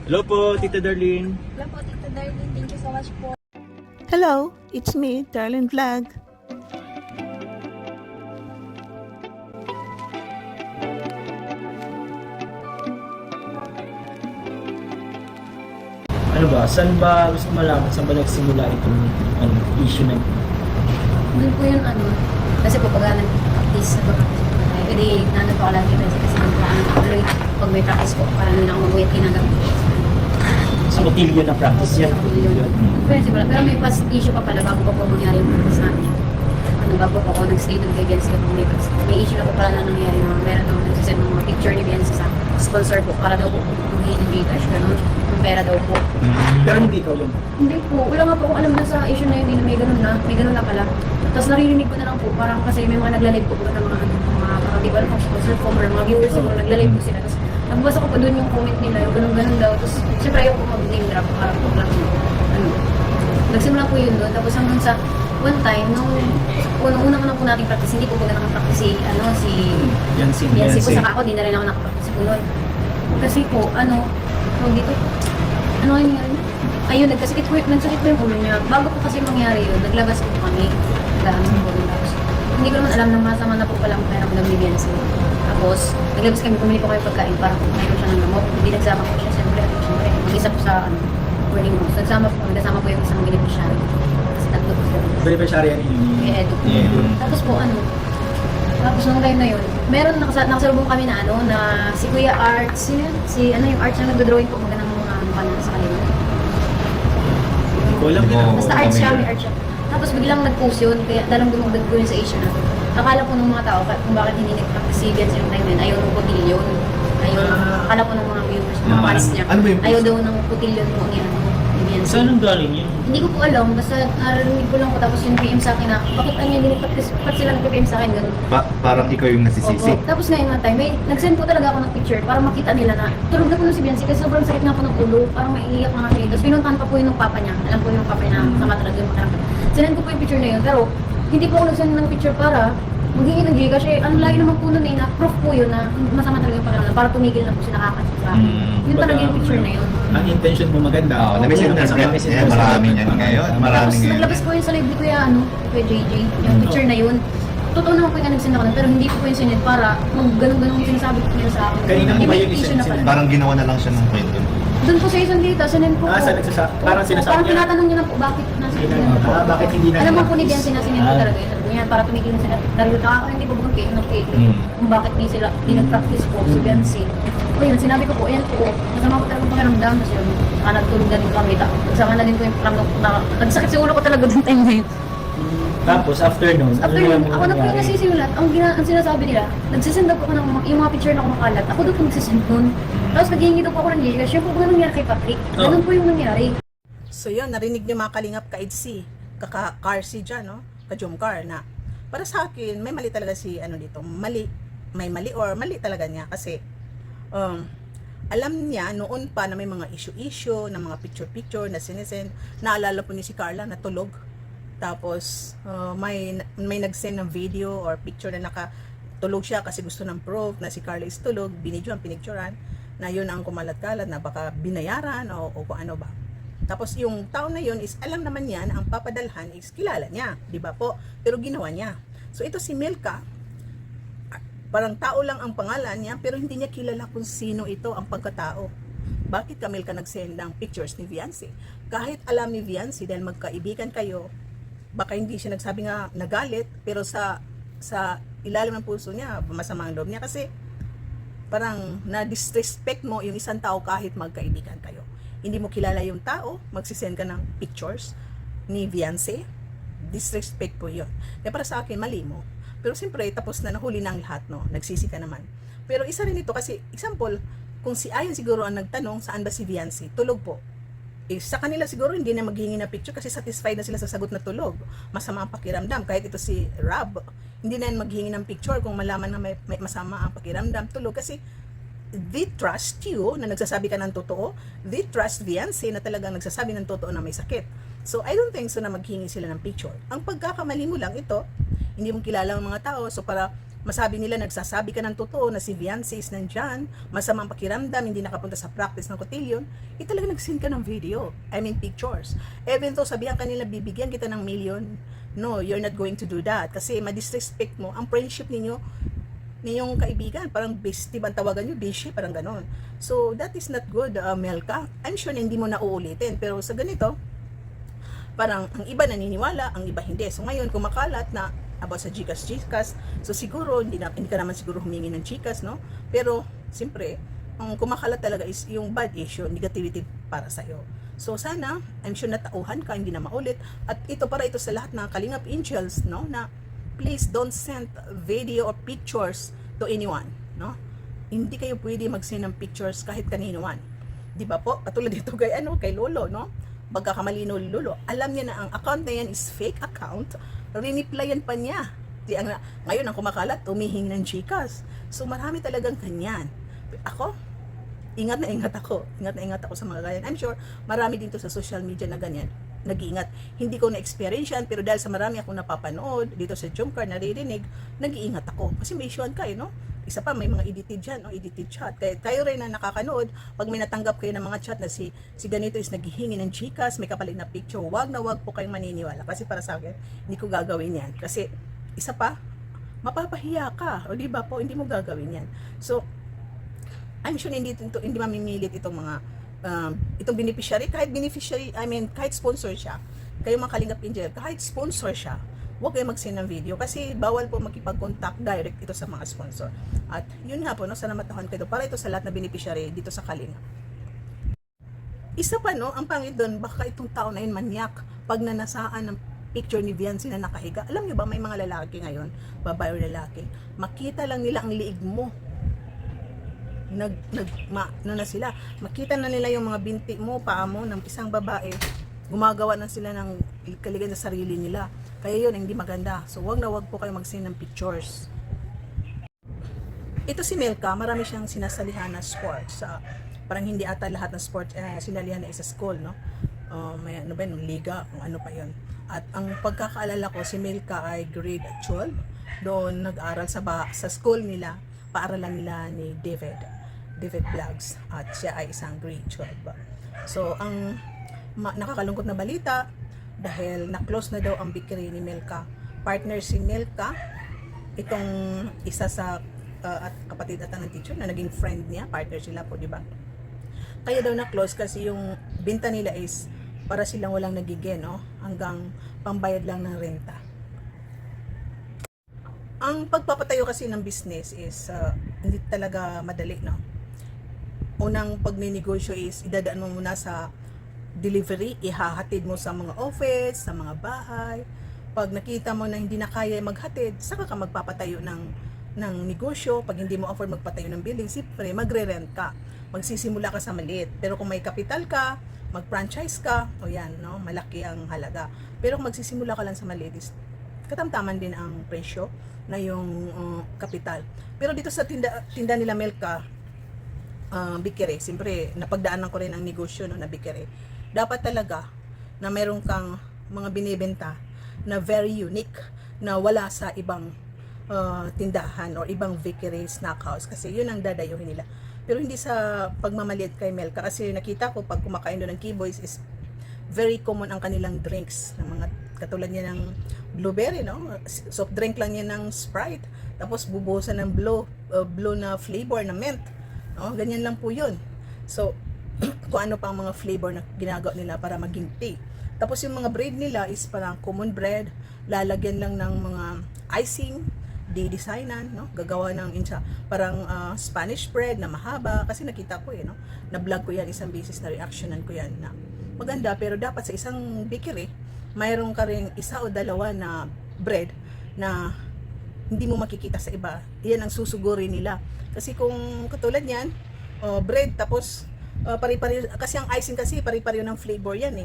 Hello po, Tita Darlene. Hello po, Tita Darlene. Thank you so much po. Hello, it's me, Darlene Vlog. Ano ba, saan ba gusto malaman, saan ba nagsimula itong issue na ito? Doon po yung kasi po pag nag-practice sa pag-practice po tayo, edi nandun po ako lagi kasi doon po tuloy pag may practice po, parang nila ako mag-uwi at ginagamit. Sa Cotillo na practice yan. Pero may past issue pa pala bago po mangyari yung practice namin. Bago po ako nag-stay doon kay Bianca po may issue na po pala na nangyari na meron daw nagsisend ng mga picture ni Bianca sa sponsor po para daw po mag-hit ng Gcash, gano'n. Yung pera daw po. Pero hindi ikaw yun. Hindi po. Wala nga po akong alam na sa issue na yun. May ganun na. May ganun na pala. Tapos naririnig ko na lang po. Parang kasi may mga nagla-live po ng mga parang di ba ng sponsor po or mga viewers po nagla-live po sila. Tapos nagbasa ko po doon yung comment nila. Yung ganun-ganun daw. Tapos siyempre ayaw ko mag-name drop. Parang po lang nagsimula po yun doon. Tapos hanggang sa one time, nung unang-unang po nating practice, hindi po po nakapraktice si Bianca po. Saka ako, di na rin ako nakapractice po nun. Kasi po, dito, ano yung nangyari? Ayun, nagsakit po yung ulo niya. Bago po kasi mangyari yun, naglabas po kami. Naglamas po kami. Tapos, hindi ko naman alam na masama na po palang pera ko nagbibigyan siya. Tapos, naglabas kami, pumili po kayo pagkain para po mayroon siya ng gamot. Hindi nagsama po siya, siyempre, mag-isa po sa boarding house. Nagsama po yung isang beneficiary. Kasi tatlo po siya. Beneficiary yan Edo. Tapos po, tapos nung time na yun, meron nakasalubong kami na na si Kuya Arts, yung Arts na nagdo-drawing po, magandang mga mukha na sa kanila. Ko lang yun. Basta Arts siya, may Arts siya. Tapos biglang nag-post yun, kaya dalang dumagdag po yun sa issue na. Akala po ng mga tao kung bakit hindi nag-practice si Bianca yung time na yun, ayaw ng cotillion. Akala po ng mga viewers, mga fans niya, ayaw daw ng cotillion mo ang yan. Saan ang galing yun? Hindi ko po alam, basta narinig ko lang po tapos yung PM sa akin na bakit ano yung ba't sila nag-PM sa akin ganun? Parang ikaw yung nasisisi. Opo. Tapos ngayon nga time, nag-send po talaga ako ng picture para makita nila na tulog na po si Bianca kasi sobrang sakit nga po ng ulo, parang maiiyak na nga siya. Tapos pinuntahan pa po yung papa niya, alam po yung papa niya na sama talaga yung makaramdam. Sinend ko po yung picture na yun, pero hindi po ako nag-send ng picture para maghingi ng Gcash kasi ang lagi naman po nun na proof po yun na masama talaga yung pakiramdam para tumigil na po siya nakakasya sa akin. Yun talaga yung picture na yun. Ang intention mo maganda. Oo, nabisin na sa kanya. Maraming yan ngayon. Maraming Tapos ngayon. naglabas po yun sa live ni Kuya, Kuya JJ, yung picture na yun. Totoo naman po yung nag-send ako nun, pero hindi po yung sinend para mag-ganong-ganong yung sinasabi ko niya sa akin. Kanina Hindi ba may yung issue na sinend? pala. Parang ginawa na lang siya ng kwento. Doon po sa isang data, sinend po. Sa parang sinasabi Parang niya. tinatanong niya na po, bakit nasa sinend po. Bakit hindi na? Alam mo po ni Bianca na sinend ko talaga yun. Sabi niya, para tumigil na sila. Dahil hindi po bukong kayo ng cake. Kung bakit di nag-practice po si Bianca. O yun, sinabi ko po, ayan po, masama ko talagang pakiramdam. Kasi yun, nagtulog na din kami. Nagsama na din ko yung pakiramdam na nagsakit sa ulo ko talaga doon time na yun. Tapos after nun, After yun, ako na po yung nasisimulat. Ang sinasabi nila, nagsisend daw po ako ng yung mga picture na kumakalat. Ako daw po nagsisend nun. Tapos naghihingi daw po ako ng Gcash. Yung po ba nangyari kay Patrick? Ganun po yung nangyari. So yun, narinig niyo mga kalingap ka-IDC, kaka-Carsi dyan, no? Ka-Jumcar na. Para sa akin, may mali talaga si dito. Mali. May mali or mali talaga niya kasi alam niya noon pa na may mga issue-issue, na mga picture-picture na sinesend. Naalala po ni si Carla na tulog. Tapos may nag-send ng video or picture na nakatulog siya kasi gusto ng proof na si Carla is tulog, binidyoan, pinicturean na yun ang kumalat-kalat na baka binayaran o kung ano ba. Tapos yung tao na yun is alam naman niya na ang papadalhan is kilala niya, di ba po? Pero ginawa niya. So ito si Milka, parang tao lang ang pangalan niya pero hindi niya kilala kung sino ito ang pagkatao. Bakit ka Milka nag-send ng pictures ni Viancy? Kahit alam ni Viancy dahil magkaibigan kayo, baka hindi siya nagsabi nga nagalit, pero sa ilalim ng puso niya, masama ang loob niya kasi parang na-disrespect mo yung isang tao kahit magkaibigan kayo. Hindi mo kilala yung tao, magsisend ka ng pictures ni Viancy, disrespect po yun. Kaya para sa akin, mali mo. Pero siyempre, tapos na nahuli na ang lahat, no? Nagsisi ka naman. Pero isa rin ito kasi, example, kung si Ayan siguro ang nagtanong, saan ba si Viancy? Tulog po. Sa kanila siguro hindi na maghingi ng picture kasi satisfied na sila sa sagot na tulog. Masama ang pakiramdam. Kahit ito si Rob, hindi na maghingi ng picture kung malaman na may masama ang pakiramdam. Tulog kasi they trust you na nagsasabi ka ng totoo. They trust Viancy na talagang nagsasabi ng totoo na may sakit. So I don't think so na maghingi sila ng picture. Ang pagkakamali mo lang ito, hindi mo kilala ang mga tao. So para masabi nila nagsasabi ka ng totoo na si Viancy is nandyan, masamang pakiramdam, hindi nakapunta sa practice ng cotillion, talaga nag-send ka ng video, pictures. Even though sabihan ka nila bibigyan kita ng million, no, you're not going to do that. Kasi ma-disrespect mo ang friendship ninyong kaibigan, parang bestie, ang tawagan nyo, bishi, parang ganon. So, that is not good, Melka. I'm sure na hindi mo na uulitin, pero sa ganito, parang ang iba naniniwala, ang iba hindi. So, ngayon, kumakalat na about sa Gcash, so siguro, hindi ka naman siguro humingi ng Gcash, no? Pero, siyempre, ang kumakalat talaga is yung bad issue, negativity para sa'yo. So, sana, I'm sure natauhan ka, hindi na maulit. At ito para ito sa lahat ng Kalingap Angels, no? Na, please don't send video or pictures to anyone, no? Hindi kayo pwede mag-send ng pictures kahit kaninuan. Di ba po? Katulad dito kay Lolo, no? Pagkakamalino Lolo, alam niya na ang account na yan is fake account, riniplayan pa niya. Ngayon ang kumakalat, tumihing ng Gcash. So marami talagang kanyan. Ako, ingat na ingat ako. Ingat na ingat ako sa mga ganyan. I'm sure marami dito sa social media na ganyan. Nag-iingat. Hindi ko na-experience yan, pero dahil sa marami akong napapanood dito sa Jomcar, naririnig, nag-iingat ako. Kasi may issue ka, no? Isa pa, may mga edited dyan, no? Edited chat. Kaya tayo rin na nakakanood, pag may natanggap kayo ng mga chat na si ganito is naghihingi ng Gcash, may kapalit na picture, wag po kayong maniniwala. Kasi para sa akin, hindi ko gagawin yan. Kasi, isa pa, mapapahiya ka. O di ba po, hindi mo gagawin yan. So, I'm sure hindi mamimilit itong mga itong beneficiary, kahit sponsor siya, kayo mga Kalingap Angel, kahit sponsor siya, huwag kayo mag-send ng video kasi bawal po makipag-contact direct ito sa mga sponsor. At yun nga po, no, sana matahan kayo para ito sa lahat na beneficiary dito sa Kalingap. Isa pa, no, ang pangit doon, baka itong tao na yun manyak pag nanasaan ng picture ni Viancy na nakahiga. Alam niyo ba, may mga lalaki ngayon, babae o lalaki, makita lang nila ang liig mo, makita na nila yung mga binti mo, paa mo ng isang babae, gumagawa na sila ng kaligan sa sarili nila. Kaya yun, hindi maganda. So wag po kayo mag-send ng pictures. Ito si Melka, marami siyang sinasalihan na sports. Parang hindi ata lahat ng sports sinalihan na isa school, no? May ano ba yun, liga, kung ano pa yun. At ang pagkakaalala ko, si Melka ay grade 12. Doon nag-aral sa school nila, paaralan nila ni David Vlogs, at siya ay isang grade 12. So ang nakakalungkot na balita, dahil na-close na daw ang bakery ni Melka. Partner si Melka, itong isa sa at kapatid at ng teacher na naging friend niya, partner sila po, di ba? Kaya daw na-close kasi yung binta nila is para silang walang nagiging, no? Hanggang pambayad lang ng renta. Ang pagpapatayo kasi ng business is hindi talaga madali, no? Unang pagninegosyo is idadaan mo muna sa delivery, ihahatid mo sa mga office, sa mga bahay. Pag nakita mo na hindi na kaya maghatid, saka ka magpapatayo ng negosyo. Pag hindi mo afford magpatayo ng building, siyempre magre-rent ka. Magsisimula ka sa maliit. Pero kung may kapital ka, mag-franchise ka, o yan, no? Malaki ang halaga. Pero kung magsisimula ka lang sa maliit, katamtaman din ang presyo na yung kapital. Pero dito sa tinda nila Melka, bakery, siyempre napagdaanan ko rin ang negosyo, no, na bakery. Dapat talaga na meron kang mga binibenta na very unique, na wala sa ibang tindahan or ibang bakery, snack house, kasi yun ang dadayuhin nila. Pero hindi sa pagmamaliit kay Melka, kasi nakita ko pag kumakain doon ng Keyboys is very common ang kanilang drinks, ng mga katulad niya ng blueberry, no? Soft drink lang niya ng Sprite, tapos bubuhusan ng blue na flavor na mint, no? Ganyan lang po yun. So kung ano pang mga flavor na ginagawa nila para maging tea. Tapos yung mga bread nila is parang common bread, lalagyan lang ng mga icing, di-designan, no? Gagawa ng parang Spanish bread na mahaba, kasi nakita ko no? Na-vlog ko yan, isang beses na reactionan ko yan na maganda. Pero dapat sa isang bakery, mayroon ka rin isa o dalawa na bread na hindi mo makikita sa iba. Yan ang susugurin nila. Kasi kung katulad yan, bread tapos pari-pari, kasi ang icing kasi pari-pari ng flavor yan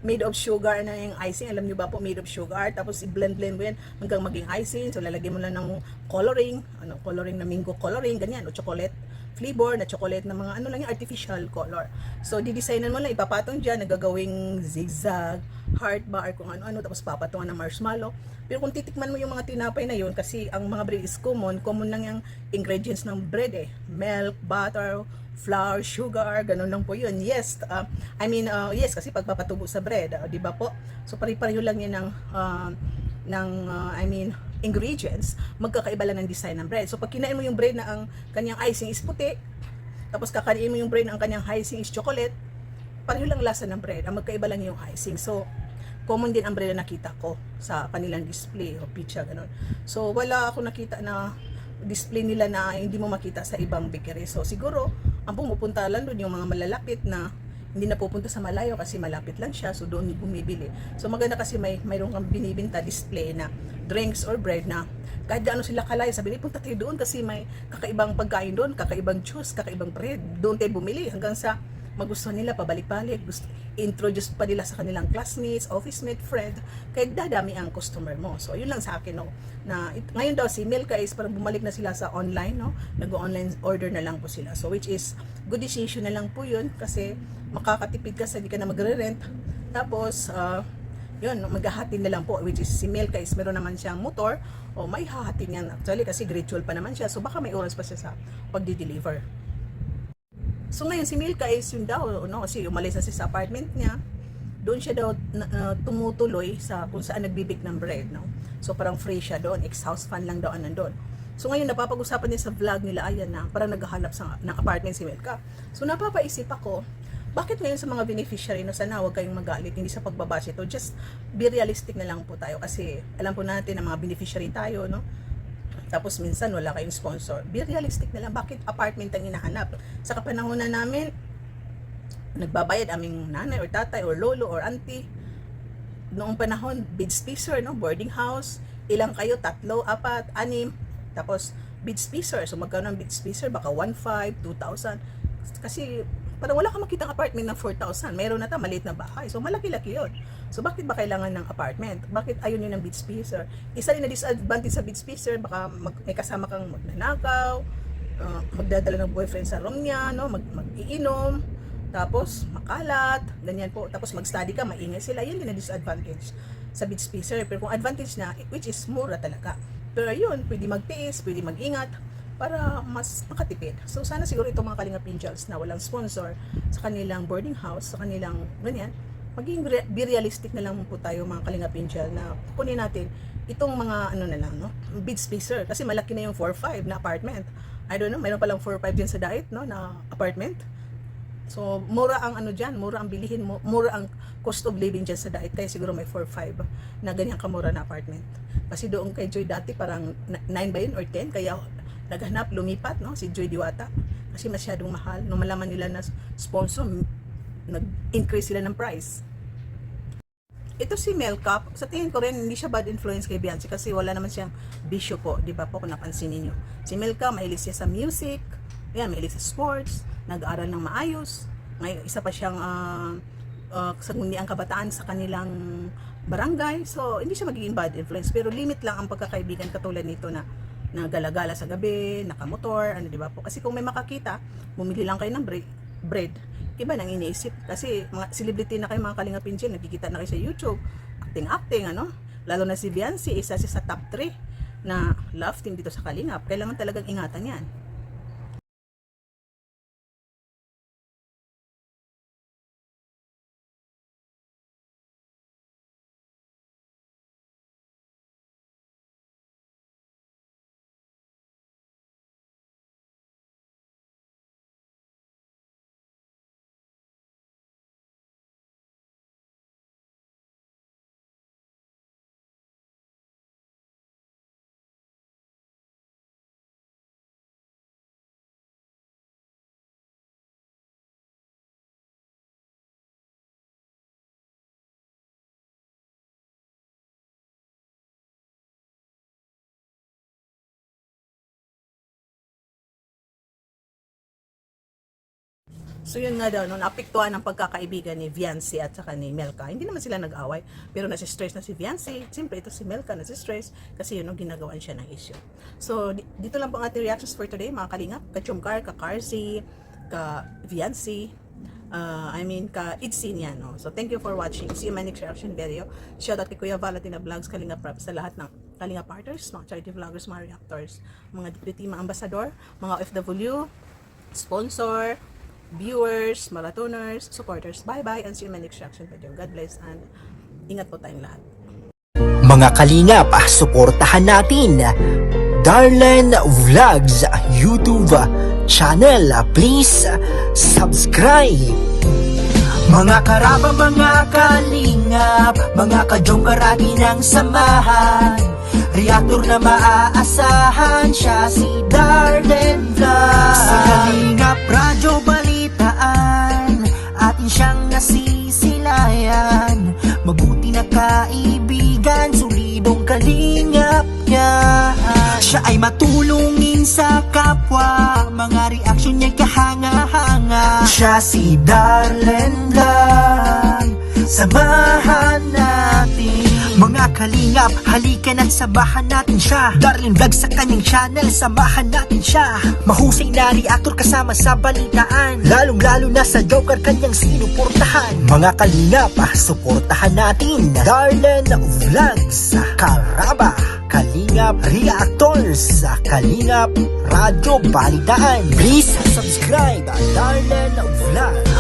made of sugar na yung icing, alam nyo ba po, made of sugar, tapos i-blend mo yan hanggang maging icing. So lalagyan mo lang ng coloring, coloring na mango coloring, ganyan, o chocolate flavor na chocolate na mga ano lang yung artificial color. So didesignan mo lang, ipapatong dyan, nagagawing zigzag, heart bar, kung ano-ano, tapos papatungan ng marshmallow. Pero kung titikman mo yung mga tinapay na yun, kasi ang mga bread is common lang yung ingredients ng bread eh. Milk, butter, flour, sugar, ganun lang po yun. Yes, yes, kasi pagpapatubo sa bread, di ba po? So pare-pareho lang yan ingredients, magkakaiba lang ng design ng bread. So pag kinain mo yung bread na ang kanyang icing is puti, tapos kakainin mo yung bread na ang kanyang icing is chocolate, pareho lang lasa ng bread, ang magkaiba lang yung icing. So common din ang bread na nakita ko sa kanilang display o pizza, ganun. So wala ako nakita na display nila na hindi mo makita sa ibang bakery. So siguro ang pumupunta lang doon yung mga malalapit na hindi na pupunta sa malayo kasi malapit lang siya, so doon bumibili. So maganda kasi mayroon kang binibinta display na drinks or bread na kahit gaano sila kalaya, sabi nila punta tayo doon kasi may kakaibang pagkain doon, kakaibang juice, kakaibang bread, doon tayo bumili hanggang sa magustuhan nila, pabalik-balik, introduce pa nila sa kanilang classmates, office mate, friend, kaya dadami ang customer mo. So yun lang sa akin, no, na ngayon daw si Milka is parang bumalik na sila sa online, no, nag-online order na lang po sila. So which is good decision na lang po yun kasi makakatipid ka sa hindi ka na magre-rent. Tapos yun, maghahatin na lang po, which is si Milka is meron naman siyang motor o may hahatin yan actually kasi gradual pa naman siya, so baka may oras pa siya sa pagdi-deliver. So ngayon si Milka is yun daw, no, kasi umalis na siya sa apartment niya, doon siya daw tumutuloy sa kung saan nagbibig ng bread, no. So parang free siya doon, ex-house fan lang daw nandun. So ngayon napapag-usapan niya sa vlog nila, ayan na, parang naghahanap ng apartment si Milka. So napapaisip ako, bakit ngayon sa mga beneficiary, no, sana huwag kayong magalit, hindi sa pagbabash ito, just be realistic na lang po tayo kasi alam po natin na mga beneficiary tayo, no. Tapos minsan wala kayong sponsor. Be realistic na lang, bakit apartment ang hinahanap? Sa kapanahonan namin, nagbabayad aming nanay or tatay or lolo or auntie. Noong panahon, bed spacer, no? Boarding house. Ilang kayo? 3, 4, 6. Tapos bed spacer. So magkano ng bed spacer? Baka 1,500, 2,000. Kasi parang wala kang makitang apartment ng 4,000. Meron na ta, maliit na bahay. So malaki-laki yun. So bakit ba kailangan ng apartment? Bakit ayaw nyo ng bed spacer? Isa rin na disadvantage sa bed spacer, baka may kasama kang magnanakaw, magdadala ng boyfriend sa room niya, no? Mag-iinom, tapos makalat, ganyan po. Tapos mag-study ka, maingay sila. Yan din na disadvantage sa bed spacer. Pero kung advantage na, which is mura talaga. Pero yun, pwede magtiis, pwede mag-ingat para mas makatipid. So sana siguro itong mga Kalingap Angels na walang sponsor sa kanilang boarding house, sa kanilang ganyan, maging be realistic na lang po tayo mga Kalingap Angel na kunin natin itong mga ano na lang, no, bed spacer kasi malaki na yung 4-5 na apartment. I don't know, mayroon palang 4-5 din sa Dait, no, na apartment. So mura ang ano diyan, mura ang bilihin mo, mura ang cost of living diyan sa Dait, kaya siguro may 4-5 na ganyan kamura na apartment. Kasi doon kay Joy dati parang 9 ba yun or 10, kaya naghanap, lumipat, no, si Joy Diwata kasi masyadong mahal. Nung malaman nila na sponsor, nag-increase sila ng price. Ito si Milka, sa tingin ko rin hindi siya bad influence kay Beyonce kasi wala naman siyang bisyo po, di ba po kung napansin niyo. Si Milka mahilig siya sa music, yan, mahilig sa sports, nag-aaral ng maayos. Ngayon isa pa siyang sangguniang kabataan sa kanilang barangay. So hindi siya magiging bad influence, pero limit lang ang pagkakaibigan katulad nito na gala-gala sa gabi, nakamotor, ano, di ba po? Kasi kung may makakita, bumili lang kayo ng bread, iba nang iniisip. Kasi mga celebrity na kayo, mga Kalingap Angel, nakikita na kayo sa YouTube, acting, ano? Lalo na si Beyonce, isa siya sa top 3 na love team dito sa Kalingap. Kailangan talagang ingatan yan. So yun nga daw, no, naapektuhan ang pagkakaibigan ni Viancy at saka ni Melka. Hindi naman sila nag-away, pero nasi-stress na si Viancy. Siyempre, ito si Melka nasi-stress kasi yun, ginagawan siya ng issue. So, dito lang po ang ating reactions for today, mga kalingap. Ka-Chumcar, ka-Carsi, ka-Viancy, ka-Idsin yan. No? So, thank you for watching. See you in my next reaction video. Shoutout kay Kuya Valentina Vlogs, Kalingap Rap sa lahat ng Kalingap Partners, mga charity vloggers, mga reactors, mga deputy, mga ambassador, mga OFW, sponsor, viewers, marathoners, supporters. Bye-bye and see you in my next reaction video. God bless and ingat po tayong lahat. Mga kalingap, suportahan natin Darlen Vlogs YouTube channel. Please subscribe. Mga karaba, mga kalingap, mga kadyong karagi ng samahan. Reactor na maaasahan, siya si Darlen Vlogs. Sa Kalingap Radyo Balitaan, atin siyang nasisilayan. Mabuti na kaibigan, solidong kalingap niya. Siya ay matulungin sa kapwa, mga reaksyon niya kahanga-hanga. Siya si Darlen Vlog, samahan natin. Mga kalingap, halika na samahan natin siya. Darlen Vlog sa kanyang channel, samahan natin siya. Mahusay na reactor kasama sa balitaan, lalong-lalo na sa Joker kanyang sinuportahan. Mga kalingap, suportahan natin Darlen Vlogs, Karaba, Kalingap Reactors, Kalingap Radyo Balitaan. Please subscribe Darlen Vlogs.